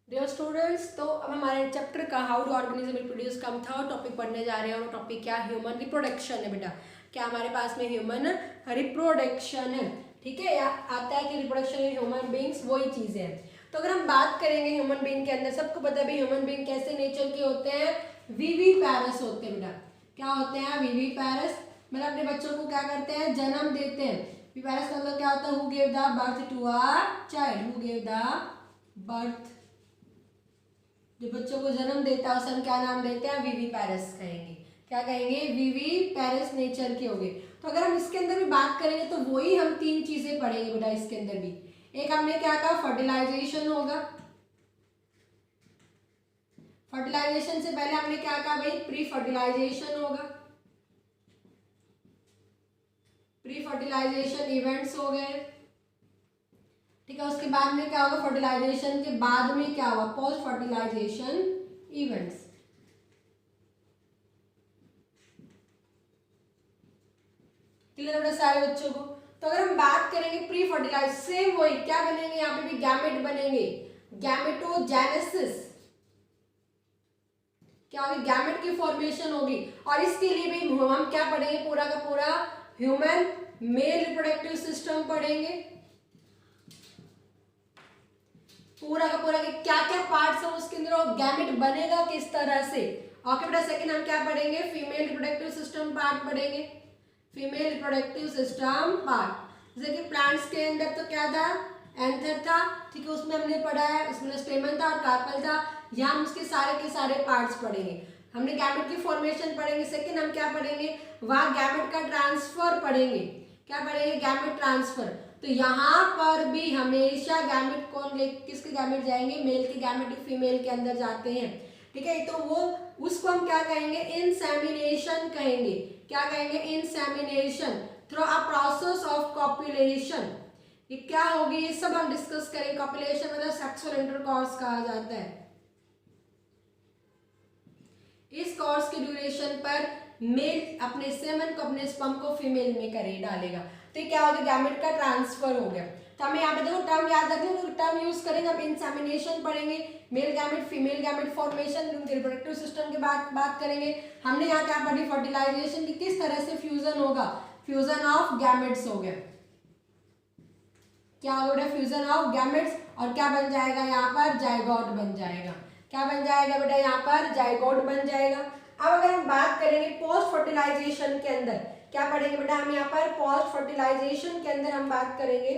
Dear students, तो अब हमारे चैप्टर का हाउ डू ऑर्गेनिज्म रिप्रोड्यूस का हम थर्ड टॉपिक पढ़ने जा रहे हैं। और वो टॉपिक क्या, ह्यूमन रिप्रोडक्शन है बेटा। क्या हमारे पास में ह्यूमन रिप्रोडक्शन है, ठीक है, या आता है कि रिप्रोडक्शन इन ह्यूमन बींग्स, वही चीजें हैं। तो अगर हम बात करेंगे ह्यूमन बींग के अंदर, सबको पता है ह्यूमन बींग कैसे नेचर के होते हैं, विविपैरस होते हैं बेटा। क्या होते हैं, विविपैरस। मतलब अपने बच्चों को क्या करते हैं, जन्म देते हैं। विविपैरस का मतलब क्या होता है, who give the birth to a child, who give the birth, जो बच्चों को जन्म देता है उसे हम क्या नाम देते हैं, विविपैरस कहेंगे। क्या कहेंगे, विविपैरस नेचर के हो गए। तो अगर हम इसके अंदर भी बात करेंगे तो वही हम तीन चीजें पढ़ेंगे बेटा इसके अंदर भी। एक हमने क्या कहा, फर्टिलाइजेशन होगा। फर्टिलाइजेशन से पहले हमने क्या कहा भाई, प्री फर्टिलाइजेशन होगा। प्री फर्टिलाइजेशन इवेंट्स हो गए, ठीक है। उसके बाद में क्या होगा, फर्टिलाइजेशन के बाद में क्या होगा, पोस्ट फर्टिलाइजेशन इवेंट्स। क्लियर बेटा सारे बच्चों को। तो अगर हम बात करेंगे प्री फर्टिलाइज, सेम वही क्या बनेंगे, यहाँ पे भी गैमेट बनेंगे, गैमेटोजेनेसिस। क्या होगी, गैमेट की फॉर्मेशन होगी। और इसके लिए भी हम क्या पढ़ेंगे, पूरा का पूरा ह्यूमन मेल रिप्रोडक्टिव सिस्टम पढ़ेंगे। पूरा का पूरा क्या क्या पार्ट्स है उसके अंदर, और गैमेट बनेगा किस तरह से। ओके बेटा, सेकंड हम क्या पढ़ेंगे, फीमेल रिप्रोडक्टिव सिस्टम पार्ट पढ़ेंगे। फीमेल रिप्रोडक्टिव सिस्टम पार्ट, जैसे कि प्लांट्स के अंदर तो क्या था, एंथर था, ठीक है, उसमें हमने पढ़ा है, उसमें स्टेमन था और कार्पल था। यहाँ हम उसके सारे के सारे पार्ट्स पढ़ेंगे। हमने गैमेट की फॉर्मेशन पढ़ेंगे। सेकंड हम क्या पढ़ेंगे, वहां गैमेट का ट्रांसफर पढ़ेंगे। क्या पढ़ेंगे, गैमेट ट्रांसफर। तो यहाँ पर भी हमेशा गैमेट कौन ले, किसके गैमेट जाएंगे, मेल के गैमेट फीमेल के अंदर जाते हैं, ठीक है। तो वो उसको हम क्या कहेंगे, इंसेमिनेशन कहेंगे। क्या कहेंगे, insemination through a process of copulation. ये क्या होगी, ये सब हम डिस्कस करेंगे। कॉपुलेशन मतलब सेक्सुअल इंटरकॉर्स कहा जाता है। इस कोर्स की ड्यूरेशन पर मेल अपने सेमन को, अपने स्पर्म को फीमेल में करे डालेगा। तो क्या हो गया, गैमेट का ट्रांसफर हो गया। तो हमें यहाँ पे देखो टर्म याद रखिए, तो टर्म यूज करेंगे। हम इंसेमिनेशन पढ़ेंगे, male gamete female gamete formation, उनके रिप्रोडक्टिव सिस्टम के बात करेंगे। हमने यहाँ क्या पढ़ी, फर्टिलाइजेशन की किस तरह से फ्यूजन होगा, फ्यूजन ऑफ गैमेट्स हो गया। क्या हो गया, फ्यूजन ऑफ गैमेट्स, और क्या बन जाएगा यहाँ पर, जाइगोट बन जाएगा। क्या बन जाएगा बेटा, यहाँ पर जाइगोट बन जाएगा। अब अगर हम बात करेंगे पोस्ट फर्टिलाइजेशन के अंदर, क्या पढ़ेंगे बेटा हम यहाँ पर, पोस्ट फर्टिलाइजेशन के अंदर हम बात करेंगे।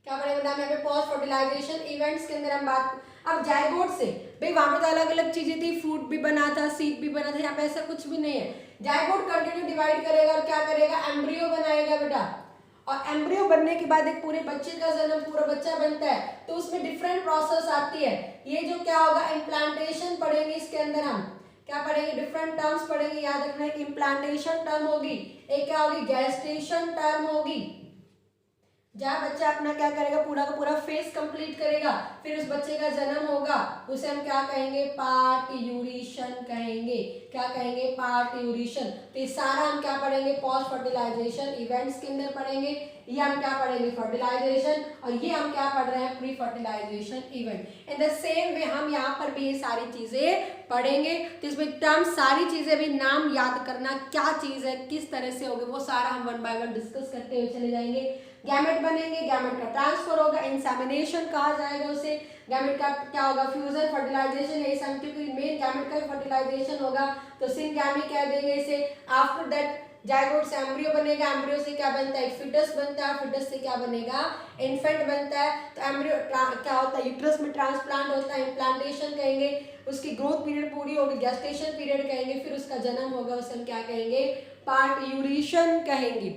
क्या पढ़ेंगे बेटा हम यहाँ पे, पोस्ट फर्टिलाइजेशन इवेंट्स के अंदर हम बात। अब जाइगोट से भाई वहां पे तो अलग अलग चीजें थी, फ्रूट भी बना था, सीड भी बना था, यहाँ पे ऐसा कुछ भी नहीं है। जाइगोट कंटिन्यू डिवाइड करेगा और क्या करेगा, एम्ब्रियो बनाएगा बेटा। और एम्ब्रियो बनने के बाद एक पूरे बच्चे का जन्म, पूरा बच्चा बनता है, तो उसमें डिफरेंट प्रोसेस आती है। ये जो क्या होगा, इम्प्लांटेशन पढ़ेंगे इसके अंदर हम। क्या पढ़ेंगे, डिफरेंट टर्म्स पढ़ेंगे, याद रखना है कि इम्प्लांटेशन टर्म होगी, एक क्या होगी, गैस्टेशन टर्म होगी। जहाँ बच्चा अपना क्या करेगा, पूरा का पूरा फेस कंप्लीट करेगा, फिर उस बच्चे का जन्म होगा, उसे हम क्या कहेंगे, पार्ट्यूरेशन कहेंगे। क्या कहेंगे, पार्ट्यूरेशन। तो ये सारा हम क्या पढ़ेंगे, पोस्ट फर्टिलाइजेशन इवेंट्स के अंदर पढ़ेंगे। ये हम क्या पढ़ेंगे, फर्टिलाइजेशन, और ये हम क्या पढ़ रहे हैं, pre fertilization event. In the same way हम यहाँ पर भी ये सारी चीजें पढ़ेंगे। तो इसमें टर्म सारी चीजें भी नाम याद करना, क्या चीज है, किस तरह से होगी, वो सारा हम वन बाय वन डिस्कस करते हुए चले जाएंगे। गैमेट बनेंगे, गैमेट का ट्रांसफर होगा, इंसेमिनेशन कहा जाएगा उसे। गैमेट का क्या होगा, फ्यूजन, फर्टिलाइजेशन, यही सब, क्योंकि मेन गैमेट का फर्टिलाइजेशन होगा तो सिंगैमी कह देंगे इसे। आफ्टर दैट जाइगोट से एम्ब्रियो बनेगा, एम्ब्रियो से क्या बनता है, फिटस बनता है, फिटस से क्या बनेगा, इन्फेंट बनता है। तो एम्ब्रियो क्या होता है, यूट्रस में ट्रांसप्लांट होता है, इम्प्लांटेशन कहेंगे। उसकी ग्रोथ पीरियड पूरी होगी, गेस्टेशन पीरियड कहेंगे, फिर उसका जन्म होगा, उसे हम क्या कहेंगे, पार्ट्यूरेशन कहेंगे।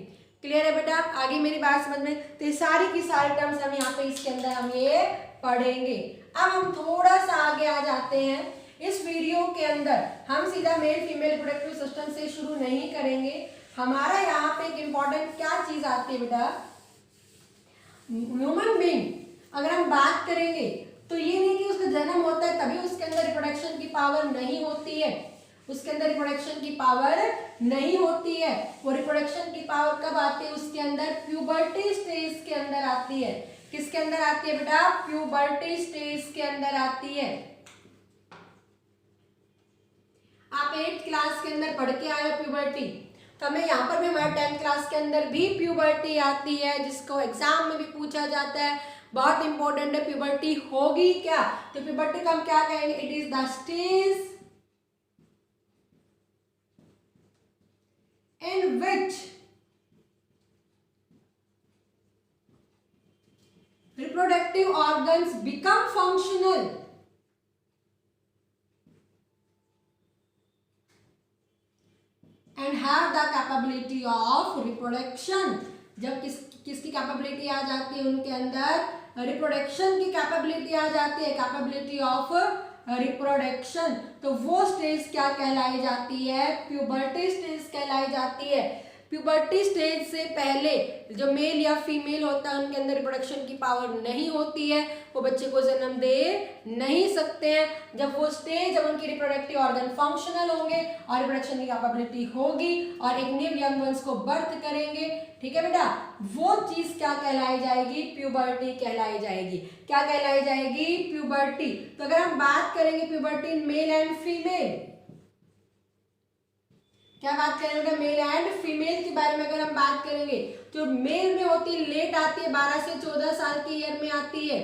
क्लियर है बेटा, आगे मेरी बात समझ में। तो ये सारी की सारी टर्म्स हम यहाँ पे इसके अंदर हम ये पढ़ेंगे। अब हम थोड़ा सा आगे आ जाते हैं। इस वीडियो के अंदर हम सीधा मेल फीमेल रिप्रोडक्टिव सिस्टम से शुरू नहीं करेंगे। हमारा यहाँ पे एक इंपॉर्टेंट क्या चीज आती है बेटा, ह्यूमन बीइंग अगर हम बात करेंगे तो ये नहीं कि उसका जन्म होता है तभी उसके अंदर रिप्रोडक्शन की पावर नहीं होती है। उसके अंदर रिप्रोडक्शन की पावर नहीं होती है। वो रिप्रोडक्शन की पावर कब आती है? उसके अंदर प्यूबर्टी स्टेज के अंदर आती है। किसके अंदर आती है बेटा? प्यूबर्टी स्टेज के अंदर आती है। आप 8th क्लास के अंदर पढ़ के आए हो प्यूबर्टी, तो हमें यहाँ पर भी हमारे 10th क्लास के अंदर भी प्यूबर्टी आती है, जिसको एग्जाम में भी पूछा जाता है। बहुत इंपॉर्टेंट है, प्यूबर्टी होगी क्या? तो प्यूबर्टी को हम क्या कहेंगे? It is the stage in which reproductive organs become functional and have the capability of reproduction। जब किसकी कैपेबिलिटी आ जाती है? उनके अंदर रिप्रोडक्शन की कैपेबिलिटी आ जाती है, कैपेबिलिटी ऑफ रिप्रोडक्शन। तो वो स्टेज क्या कहलाई जाती है? प्यूबर्टी स्टेज कहलाई जाती है। प्यूबर्टी स्टेज से पहले जो मेल या फीमेल होता है उनके अंदर रिप्रोडक्शन की पावर नहीं होती है, वो बच्चे को जन्म दे नहीं सकते हैं। जब वो स्टेज, जब उनकी रिप्रोडक्टिव ऑर्गन फंक्शनल होंगे और रिप्रोडक्शन की कैपेबिलिटी होगी और एक न्यू यंग वंस को बर्थ करेंगे, ठीक है बेटा, वो चीज क्या कहलाई जाएगी? प्यूबर्टी कहलाई जाएगी। क्या कहलाई जाएगी? प्यूबर्टी। तो अगर हम बात करेंगे puberty in male and female, क्या बात करेंगे? मेल एंड फीमेल के बारे में अगर हम बात करेंगे तो मेल में होती है लेट आती है, 12 से 14 साल की ईयर में आती है।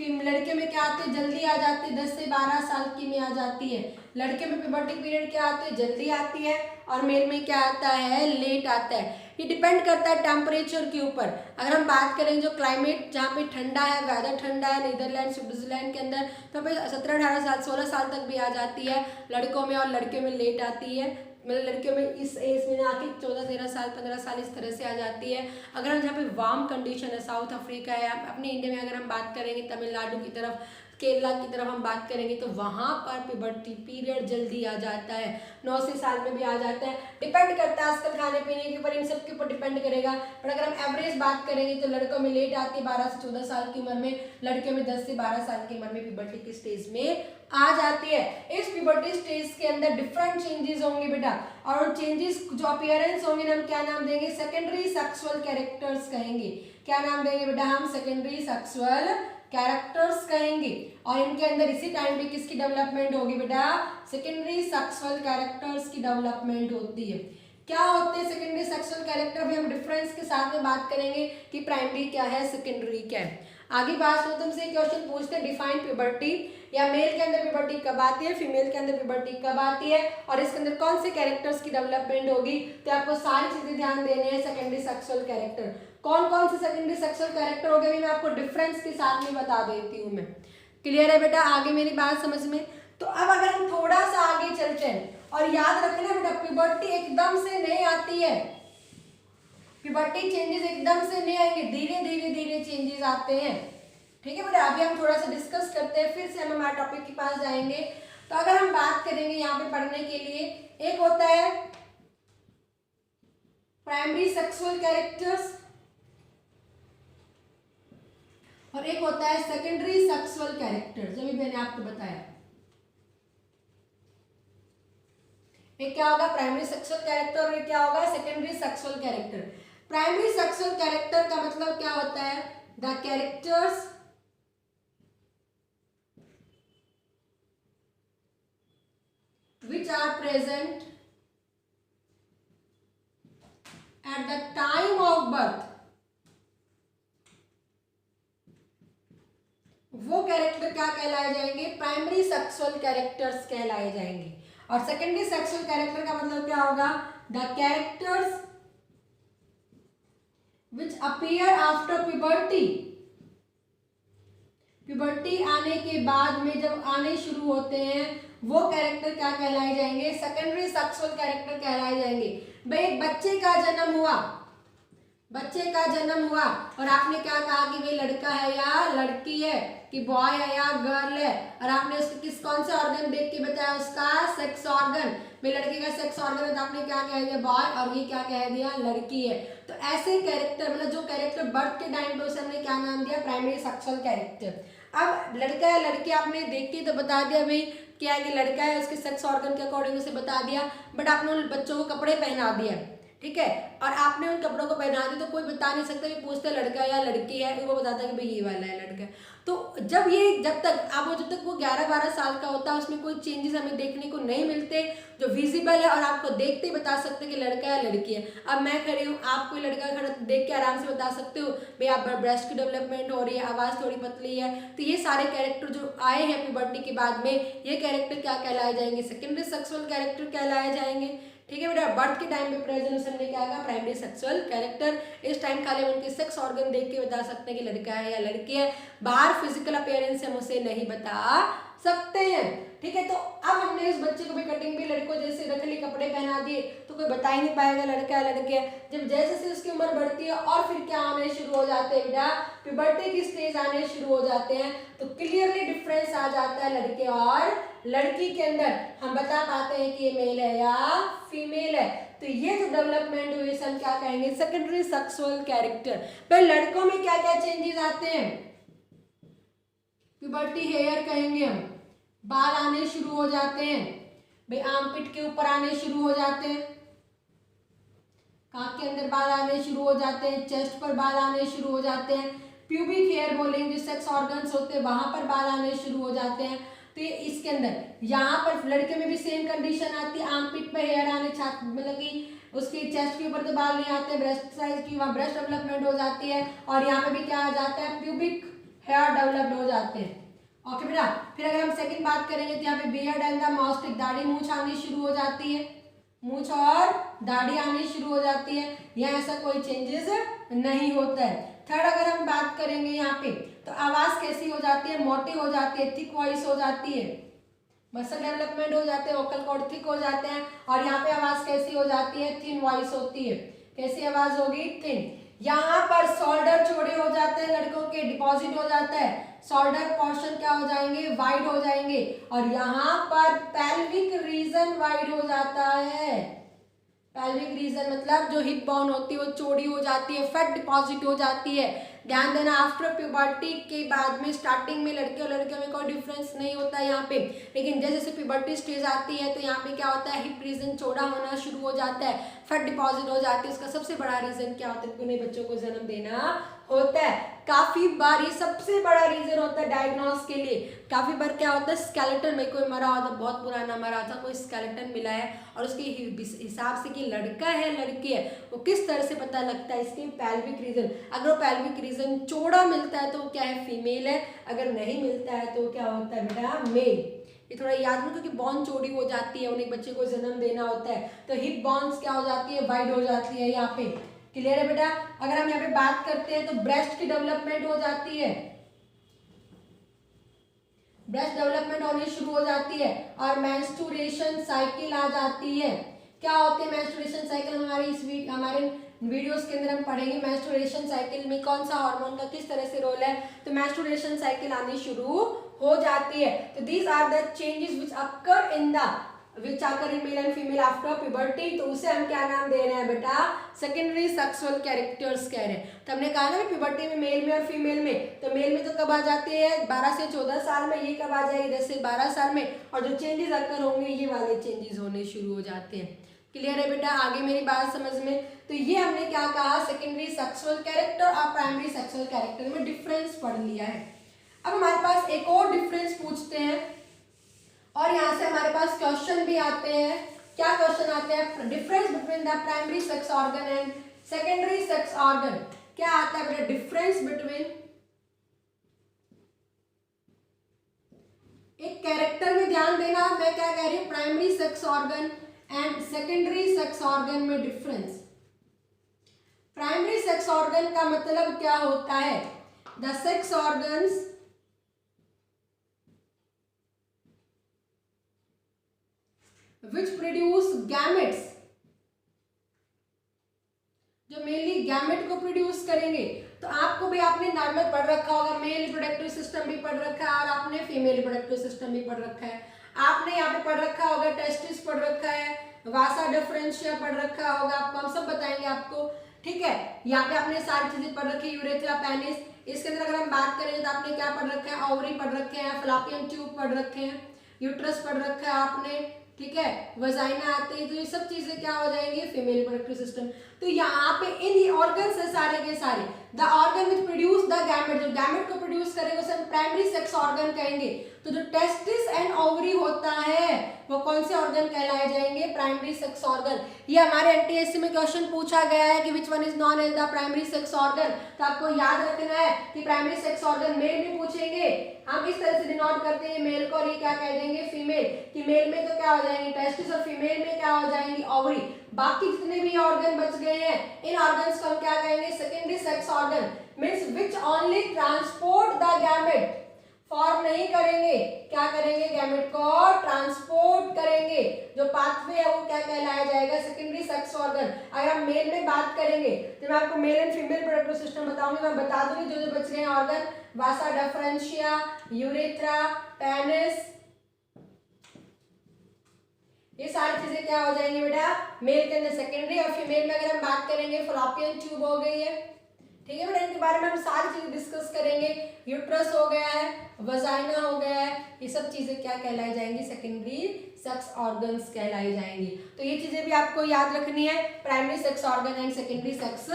लड़के में क्या आती है? जल्दी आ जाती है, 10 से 12 साल की में आ जाती है। लड़के में प्यूबर्टी पीरियड क्या आती है? जल्दी आती है, और मेल में क्या आता है? लेट आता है। ये डिपेंड करता है टेम्परेचर के ऊपर। अगर हम बात करें जो क्लाइमेट जहाँ पे ठंडा है, वेदर ठंडा है, नीदरलैंड स्विट्जरलैंड के अंदर, तो पे 17-18 साल 16 साल तक भी आ जाती है लड़कों में, और लड़के में लेट आती है। मतलब लड़कियों में इस एज में आके 14-13 साल 15 साल इस तरह से आ जाती है। अगर हम जहाँ पे वार्म कंडीशन है, साउथ अफ्रीका है, अपने इंडिया में अगर हम बात करेंगे तमिलनाडु की तरफ, केरला की तरफ हम बात करेंगे, तो वहाँ पर प्यूबर्टी पीरियड जल्दी आ जाता है, 9 से साल में भी आ जाता है। डिपेंड करता है आजकल खाने पीने के ऊपर, इन सब के ऊपर डिपेंड करेगा। पर अगर हम एवरेज बात करेंगे तो लड़कों में लेट आती है 12 से 14 साल की उम्र में, लड़के में 10 से 12 साल की उम्र में प्यूबर्टी की स्टेज में आ जाती है। इस प्यूबर्टी स्टेज के अंदर डिफरेंट चेंजेस होंगे बेटा, और उन चेंजेस जो अपीयरेंस होंगे हम क्या नाम देंगे? सेकेंडरी सेक्सुअल कैरेक्टर्स कहेंगे। क्या नाम देंगे बेटा हम? सेकेंडरी सेक्सुअल कैरेक्टर्स कहेंगे। और इनके अंदर इसी टाइम पे किसकी डेवलपमेंट होगी बेटा? सेकेंडरी सेक्सुअल कैरेक्टर्स की डेवलपमेंट होती है। क्या होते हैं सेकेंडरी सेक्सुअल कैरेक्टर? भी हम डिफरेंस के साथ में बात करेंगे कि प्राइमरी क्या है, सेकेंडरी क्या है। आगे बात सुनो, तुमसे क्वेश्चन पूछते हैं डिफाइन प्यूबर्टी, या मेल के अंदर प्यूबर्टी कब आती है, फीमेल के अंदर प्यूबर्टी कब आती है, और इसके अंदर कौन से कैरेक्टर्स की डेवलपमेंट होगी। तो आपको सारी चीजें ध्यान देने हैं। सेकेंडरी सेक्सुअल कैरेक्टर कौन कौन से सेकेंडरी सेक्सुअल कैरेक्टर हो गए, मैं आपको डिफरेंस के साथ में बता देती हूँ मैं। क्लियर है बेटा? आगे मेरी बात समझ में? तो अब अगर हम थोड़ा सा आगे चलते हैं, और याद रखना बेटा प्यूबर्टी एकदम से नहीं आती है, प्यूबर्टी चेंजेस एकदम से नहीं आएंगे, धीरे धीरे धीरे चेंजेस आते हैं। ठीक है बेटा? अभी हम थोड़ा सा डिस्कस करते हैं, फिर से हम हमारे टॉपिक के पास जाएंगे। तो अगर हम बात करेंगे यहाँ पे पढ़ने के लिए, एक होता है प्राइमरी सेक्सुअल कैरेक्टर्स और एक होता है सेकेंडरी सेक्सुअल कैरेक्टर, जो भी मैंने आपको बताया। एक क्या होगा? प्राइमरी सेक्सुअल कैरेक्टर, और एक क्या होगा? Secondary sexual character. Primary sexual character का मतलब क्या होता है? The characters which are present at the time of birth, वो कैरेक्टर क्या कहलाए जाएंगे? प्राइमरी सेक्सुअल कैरेक्टर्स कहलाए जाएंगे। और सेकेंडरी सेक्सुअल कैरेक्टर का मतलब क्या होगा? The characters which appear after puberty, puberty आने के बाद में जब आने शुरू होते हैं, वो कैरेक्टर क्या कहलाए जाएंगे? सेकेंडरी सेक्सुअल कैरेक्टर कहलाए जाएंगे। भाई एक बच्चे का जन्म हुआ, बच्चे का जन्म हुआ, और आपने क्या कहा कि भाई लड़का है या लड़की है, कि बॉय है या गर्ल है, और आपने उसके किस कौन से ऑर्गन देख के बताया? उसका सेक्स ऑर्गन। भाई लड़के का सेक्स ऑर्गन है तो आपने क्या कह दिया? बॉय, और ये क्या कह दिया? लड़की है। तो ऐसे कैरेक्टर, मतलब जो कैरेक्टर बर्थ के टाइम पे उसे हमने क्या नाम दिया? Primary sexual character. अब लड़का या लड़की आपने देख के तो बता दिया भाई क्या है कि लड़का है, उसके सेक्स ऑर्गन के अकॉर्डिंग उसे बता दिया, बट आपने उन बच्चों को कपड़े पहना दिया, ठीक है, और आपने उन कपड़ों को पहना दिया तो कोई बता नहीं सकता कि पूछते लड़का या लड़की है, वो बताता है कि भाई ये वाला है लड़का। तो जब तक वो 11-12 साल का होता है उसमें कोई चेंजेस हमें देखने को नहीं मिलते जो विजिबल है और आपको देखते ही बता सकते कि लड़का या लड़की है। अब मैं खड़ी हूँ, आप कोई लड़का खड़ा देख के आराम से बता सकते हो भाई आप ब्रेस्ट की डेवलपमेंट हो रही है, आवाज़ थोड़ी पतली है। तो ये सारे कैरेक्टर जो आए हैं प्यूबर्टी के बाद में, ये कैरेक्टर क्या कहलाए जाएंगे? सेकेंडरी सेक्सुअल कैरेक्टर कहलाए जाएंगे, ठीक है बेटा। बर्थ के टाइम पे प्रेजेंस हमने क्या कहा? Primary sexual character. इस टाइम खाली उनके सेक्स ऑर्गन देख के बता सकते हैं कि लड़का है या लड़की है, बाहर फिजिकल अपीयरेंस से हम उसे नहीं बता सकते हैं, ठीक है। तो अब हमने इस बच्चे को भी कटिंग भी लड़कों जैसे रख ली, कपड़े पहना दिए, तो कोई बता ही नहीं पाएगा लड़का है लड़के है। जब जैसे जैसे उसकी उम्र बढ़ती है और फिर क्या आने शुरू हो जाते हैं बेटा? प्यूबर्टी की स्टेज आने शुरू हो जाते हैं, तो क्लियरली डिफरेंस आ जाता है लड़के और लड़की के अंदर। हम बता पाते हैं कि ये मेल है या फीमेल है। तो ये जो डेवलपमेंट हुई हम क्या कहेंगे? Secondary sexual character. पर लड़कों में क्या क्या चेंजेस आते हैं? प्यूबर्टी हेयर कहेंगे हम, बाल आने शुरू हो जाते हैं भाई, आर्मपिट के ऊपर आने शुरू हो जाते हैं, कान के अंदर बाल आने शुरू हो जाते हैं, चेस्ट पर बाल आने शुरू हो जाते हैं, प्यूबिक हेयर बोलेंगे, सेक्स ऑर्गन्स होते हैं वहां पर बाल आने शुरू हो जाते हैं। तो ये इसके अंदर यहाँ पर लड़के में भी सेम कंडीशन आती है, आर्मपिट पर हेयर आने, मतलब कि उसकी चेस्ट के ऊपर तो बाल नहीं आते, ब्रेस्ट साइज की वहाँ ब्रेस्ट डेवलपमेंट हो जाती है, और यहाँ पे भी क्या आ जाता है? प्यूबिक हेयर डेवलप्ड हो जाते हैं। ओके बेटा, फिर अगर हम सेकंड बात करेंगे तो यहाँ पे बियर्ड एंड द मास्टिक, दाढ़ी मूंछ आनी शुरू हो जाती है, मूंछ और दाढ़ी आनी शुरू हो जाती है, यहाँ ऐसा कोई चेंजेस नहीं होता है। थर्ड अगर हम बात करेंगे यहाँ पे तो आवाज कैसी हो जाती है? मोटी हो जाती है, थिक वॉइस हो जाती है, मसल डेवलपमेंट हो जाते हैं, वोकल कॉर्ड थिक हो जाते हैं, और यहाँ पे आवाज कैसी हो जाती है? थिन वॉइस होती है। कैसी आवाज होगी? थिन। यहाँ पर शोल्डर चौड़े हो जाते हैं लड़कों के, डिपॉजिट हो जाता है, शोल्डर पोर्शन क्या हो जाएंगे? वाइड हो जाएंगे, और यहाँ पर पेल्विक रीजन वाइड हो जाता है। पेल्विक रीजन मतलब जो हिप बोन होती है वो चौड़ी हो जाती है, फैट डिपॉजिट हो जाती है। ध्यान देना, आफ्टर प्यूबर्टी के बाद में स्टार्टिंग में लड़के और लड़के में कोई डिफरेंस नहीं होता है यहाँ पे, लेकिन जैसे जैसे प्यूबर्टी स्टेज आती है तो यहाँ पे क्या होता है? हिप रीजन चौड़ा होना शुरू हो जाता है, फैट डिपॉजिट हो जाती है। उसका सबसे बड़ा रीजन क्या होता है? उन्हें बच्चों को जन्म देना होता है। काफी बार ये सबसे बड़ा रीजन होता है डायग्नोस के लिए। काफी बार क्या होता है? स्केलेटन में कोई मरा होता, बहुत पुराना मरा था, कोई स्केलेटन मिला है और उसके हिसाब से कि लड़का है लड़की है, वो किस तरह से पता लगता है? इसके पेल्विक रीजन, अगर वो पेल्विक रीजन चौड़ा मिलता है तो वो क्या है? फीमेल है, अगर नहीं मिलता है तो क्या होता है बेटा? मेल। ये थोड़ा याद रखो कि बॉन चौड़ी हो जाती है, उन्हें बच्चे को जन्म देना होता है, तो हिप बॉन्स क्या हो जाती है? वाइड हो जाती है यहाँ पे। क्लियर है बेटा? अगर हम यहाँ पे बात करते हैं तो ब्रेस्ट की डेवलपमेंट हो जाती है, ब्रेस्ट डेवलपमेंट होनी शुरू हो जाती है, और मेंस्ट्रुएशन साइकिल आ जाती है। क्या होती है मेंस्ट्रुएशन साइकिल? हमारे वीडियोस के अंदर हम पढ़ेंगे मेंस्ट्रुएशन साइकिल में कौन सा हार्मोन का किस तरह से रोल है। तो मेंस्ट्रुएशन साइकिल आनी शुरू हो जाती है। तो these are the changes which occur in male and female after puberty. तो उसे हम क्या नाम दे रहे हैं बेटा? सेकेंडरी सेक्सुअल कैरेक्टर्स कह रहे हैं। तो हमने कहा ना प्यूबर्टी में मेल में और फीमेल में, तो मेल में तो कब आ जाती है? 12 से 14 साल में, ये कब आ जाएगी? 10 से 12 साल में, और जो चेंजेस अकर होंगे ये वाले चेंजेस होने शुरू हो जाते हैं। क्लियर है बेटा? आगे मेरी बात समझ में? तो ये हमने क्या कहा? सेकेंडरी सेक्सुअल कैरेक्टर और प्राइमरी सेक्सुअल कैरेक्टर में डिफरेंस पढ़ लिया है। अब हमारे पास एक और डिफरेंस पूछते हैं, और यहाँ से हमारे पास क्वेश्चन भी आते हैं। क्या क्वेश्चन आते हैं? Difference between the primary sex organ and secondary sex organ. क्या आता है बेटा? डिफरेंस बिटवीन, एक कैरेक्टर में ध्यान देना, मैं क्या कह रही हूँ? Primary sex organ and secondary sex organ में डिफरेंस। प्राइमरी सेक्स ऑर्गन का मतलब क्या होता है? The sex organs which produce gametes, जो मेनली गैमेट को प्रोड्यूस करेंगे। तो आपको भी आपने नॉर्मल पढ़ रखा होगा, मेल रिप्रोडक्टिव सिस्टम भी पढ़ रखा है और आपने फीमेल रिप्रोडक्टिव सिस्टम भी पढ़ रखा है। आपने यहाँ पे पढ़ रखा होगा टेस्टिस पढ़ रखा है, वासा डिफरेंशिया पढ़ रखा होगा, आपको हम सब बताएंगे आपको। ठीक है। यहाँ पे आपने सारी चीजें पढ़ रखी है, यूरेथ्रा पेनिस। इसके अंदर अगर हम बात करें तो आपने क्या पढ़ रखा है, ओवरी पढ़ रखे हैं, फैलोपियन ट्यूब पढ़ रखे हैं, यूट्रस पढ़ रखा है आपने, ठीक है, वजाइना आते हैं। तो ये सब चीजें क्या हो जाएंगी, फीमेल रिप्रोडक्टिव सिस्टम। तो यहाँ पे इन ऑर्गन्स है सारे के सारे, the organ which produce the gamete, जो गैमेट को प्रोड्यूस करेगा उसे हम प्राइमरी सेक्स ऑर्गन कहेंगे। तो जो टेस्टिस एंड ओवरी होता है वो कौन से ऑर्गन कहलाए जाएंगे, प्राइमरी सेक्स ऑर्गन। ये हमारे एनटीएससी में क्वेश्चन पूछा गया है कि which one is known as the primary sex organ. तो आपको याद रखना है कि प्राइमरी सेक्स ऑर्गन मेल में पूछेंगे, हम इस तरह से डिनोट करते हैं मेल को, और ये क्या कह देंगे, फीमेल। कि मेल में तो क्या हो जाएंगे टेस्टिस, और फीमेल में क्या हो जाएंगी, ओवरी। बाकी जितने भी ऑर्गन बच गए हैं इन ऑर्गन्स को हम क्या कहेंगे, secondary sex organ. Means which only transport the gamete, form नहीं करेंगे, क्या करेंगे, गैमेट को ट्रांसपोर्ट करेंगे। जो पाथवे है वो क्या कहलाया जाएगा, सेकेंडरी सेक्स ऑर्गन। अगर हम मेल में बात करेंगे तो मैं आपको mail and female reproductive system बताऊंगी, मैं बता दूंगी जो जो बच गए ऑर्गन, वासा डिफरेंशिया, यूरेथ्रा, पेनिस, ये सारी चीजें क्या हो जाएंगी बेटा, मेल के अंदर सेकेंडरी। और फीमेल में अगर हम बात करेंगे फैलोपियन ट्यूब हो गई है, ठीक है बेटा, इनके बारे में हम सारी चीजें डिस्कस करेंगे। यूट्रस हो गया है, वजाइना हो गया है, ये सब चीजें क्या कहलाई जाएंगी, सेकेंडरी सेक्स ऑर्गन्स कहलाई जाएंगी। तो ये चीजें भी आपको याद रखनी है, primary sex organ and secondary sex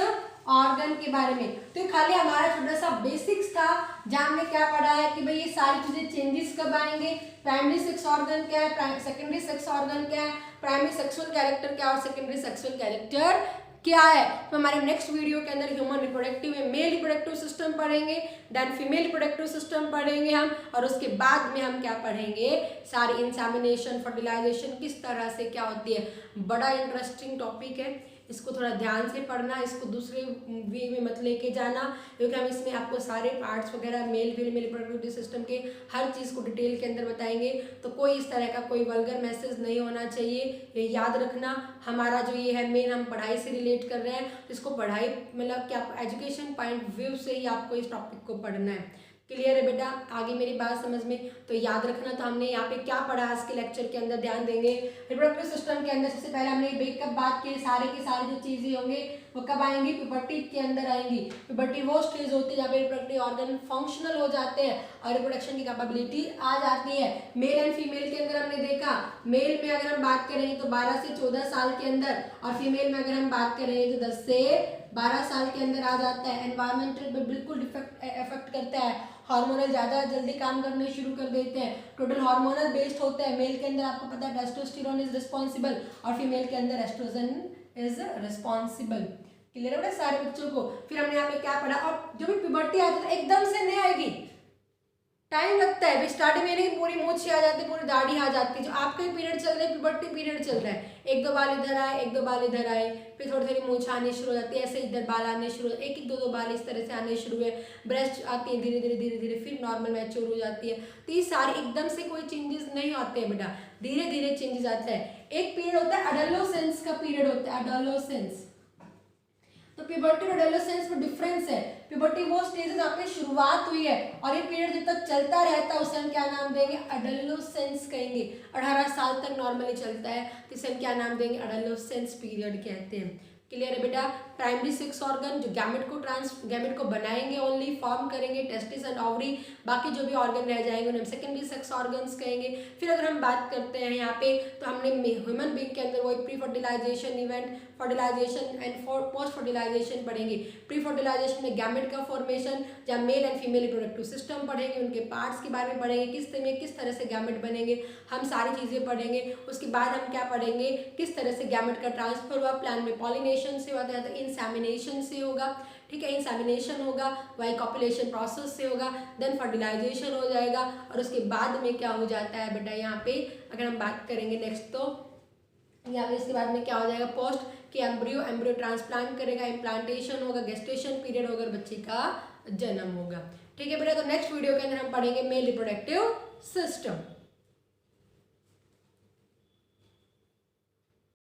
organ के बारे में। तो खाली हमारा छोटा सा बेसिक्स था, जहां हमने क्या पढ़ा है कि भाई ये सारी चीजें चेंजेस कब आएंगे, प्राइमरी सेक्स ऑर्गन क्या है, सेकेंडरी सेक्स ऑर्गन क्या है, प्राइमरी सेक्सुअल कैरेक्टर क्या है, और सेकेंडरी सेक्सुअल कैरेक्टर क्या है। तो हमारे नेक्स्ट वीडियो के अंदर ह्यूमन रिप्रोडक्टिव में मेल रिप्रोडक्टिव सिस्टम पढ़ेंगे, देन फीमेल रिप्रोडक्टिव सिस्टम पढ़ेंगे हम, और उसके बाद में हम क्या पढ़ेंगे, सारी इंसेमिनेशन, फर्टिलाइजेशन किस तरह से क्या होती है। बड़ा इंटरेस्टिंग टॉपिक है, इसको थोड़ा ध्यान से पढ़ना, इसको दूसरे वे में मत लेके जाना, क्योंकि हम इसमें आपको सारे पार्ट्स वगैरह मेल फीमेल रिप्रोडक्टिव सिस्टम के हर चीज़ को डिटेल के अंदर बताएंगे। तो कोई इस तरह का कोई वल्गर मैसेज नहीं होना चाहिए, ये याद रखना। हमारा जो ये है मेन, हम पढ़ाई से रिलेट कर रहे हैं, तो इसको पढ़ाई मतलब क्या एजुकेशन पॉइंट व्यू से ही आपको इस टॉपिक को पढ़ना है। क्लियर है बेटा, आगे मेरी बात समझ में, तो याद रखना। तो हमने यहाँ पे क्या पढ़ा आज के लेक्चर के अंदर, ध्यान देंगे रिप्रोडक्टिव सिस्टम के अंदर। सबसे पहले हमने बेकअप बात की, सारे की सारी जो चीजें होंगे वो कब आएंगी, प्यूबर्टी के अंदर आएंगी। प्यूबर्टी वो स्टेज होती है जहाँ पे रिप्रोडक्टिव ऑर्गन फंक्शनल हो जाते हैं और रिप्रोडक्शन की कैपेबिलिटी आ जाती है। मेल एंड फीमेल के अंदर हमने देखा, मेल में अगर हम बात करेंगे तो 12 से 14 साल के अंदर, और फीमेल में अगर हम बात करेंगे तो 10 से 12 साल के अंदर आ जाता है। एनवायरमेंटल पे बिल्कुल इफेक्ट करता है, हार्मोनल ज़्यादा जल्दी काम करने शुरू कर देते हैं, टोटल हार्मोनल बेस्ड होते हैं। मेल के अंदर आपको पता है टेस्टोस्टेरोन इज रिस्पॉन्सिबल, और फीमेल के अंदर एस्ट्रोजन इज रिस्पॉन्सिबल। क्लियर है बेटा सारे बच्चों को। फिर हमने यहाँ पे क्या पढ़ा, और जो भी प्यूबर्टी आती है एकदम से नहीं आएगी, टाइम लगता है। स्टार्टिंग में नहीं पूरी मूछें आ जाती, पूरी दाढ़ी आ जाती है। जो आपका भी पीरियड चल रहा है, प्यूबर्टी पीरियड चल रहा है, एक दो बाल इधर आए, एक दो बाल इधर आए, फिर थोड़ी थोड़ी मूछ आने शुरू हो जाती है, ऐसे इधर बाल आने शुरू, एक एक दो बाल इस तरह से आने शुरू हुए, ब्रेस्ट आती है धीरे धीरे धीरे धीरे, फिर नॉर्मल मैच्योर हो जाती है। तो ये सारे एकदम से कोई चेंजेस नहीं आते हैं बेटा, धीरे धीरे चेंजेस आता है। एक पीरियड होता है एडोलेसेंस का पीरियड होता है, एडोलेसेंस। तो प्यूबर्टी और एडोलेसेंस में डिफरेंस है। प्यूबर्टी वो स्टेज जहाँ पे शुरुआत हुई है, और ये पीरियड जब तक चलता रहता है उसे हम क्या नाम देंगे, एडोलेसेंस कहेंगे। 18 साल तक नॉर्मली चलता है, तो इसे हम क्या नाम देंगे, एडोलेसेंस पीरियड कहते हैं। क्लियर है बेटा। प्राइमरी सेक्स ऑर्गन जो गैमेट को बनाएंगे, ओनली फॉर्म करेंगे, टेस्टिस एंड ओवरी, बाकी जो भी ऑर्गन रह जाएंगे उन्हें हम सेकेंडरी सेक्स ऑर्गन्स कहेंगे। फिर अगर हम बात करते हैं यहाँ पे, तो हमने ह्यूमन बीइंग के अंदर वो pre fertilization event, fertilization and post fertilization पढ़ेंगे। प्री फर्टिलाइजेशन में गैमेट का फॉर्मेशन, जहाँ male and female reproductive system पढ़ेंगे, उनके पार्ट्स के बारे में पढ़ेंगे, किस तरह से गैमेट बनेंगे, हम सारी चीज़ें पढ़ेंगे। उसके बाद हम क्या पढ़ेंगे, किस तरह से गैमेट का ट्रांसफर हुआ, प्लांट में पॉलिनेशन से होता है, तो इंसेमिनेशन से होगा, ठीक है, इंसेमिनेशन होगा, वाई कॉपुलेशन प्रोसेस से होगा, देन फर्टिलाइजेशन हो जाएगा, और उसके बाद में क्या हो जाता है बेटा, यहाँ पे अगर हम बात करेंगे नेक्स्ट, तो यहाँ पे इसके बाद में क्या हो जाएगा, पोस्ट कि एम्ब्रियो ट्रांसप्लांट करेगा, इम्प्लांटेशन होगा, गेस्टेशन पीरियड होगा, बच्चे का जन्म होगा। ठीक है बेटा, तो नेक्स्ट वीडियो के अंदर हम पढ़ेंगे मेल रिप्रोडक्टिव सिस्टम।